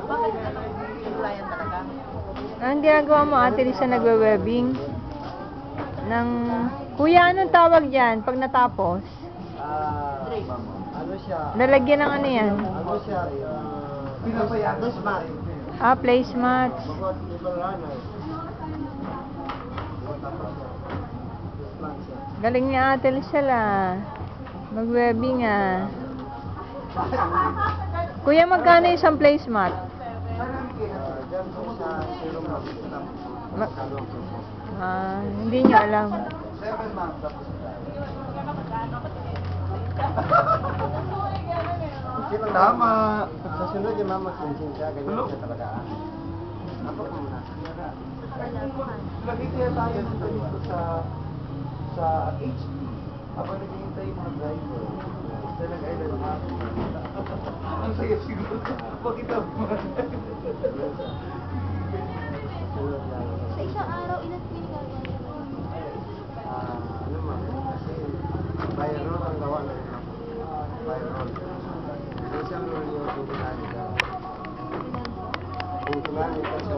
Bakit pinulayan talaga? Ang ginagawa mo, Ate Lisa, nagwe-webbing? Kuya, anong tawag dyan pag natapos? Ano siya? Lalagyan ng ano yan? Ano siya? Pinapayagan. Placemat. Placemat. Bukod libaranay. Placemat siya. Galing ni Ate Lisa la. Mag-webbing ah. Kuya, magkano isang placemat? Diyan po sa serum Hindi nyo alam. 7 months tapos tama. Sa sunod yung mama sinsin siya, ganyan siya talaga. Ako po muna. Lagi kaya tayo dito sa HP. Habang naghihintay yung mga driver. Talaga ay lalaki. Ang saya siguro. Pakita mo. Sa isang araw, ilan pinigagawa niyo? Ano ma? Kasi viral ang gawa na yun. Viral. Isang roll yung tuntunan nila. Tuntunan nila sa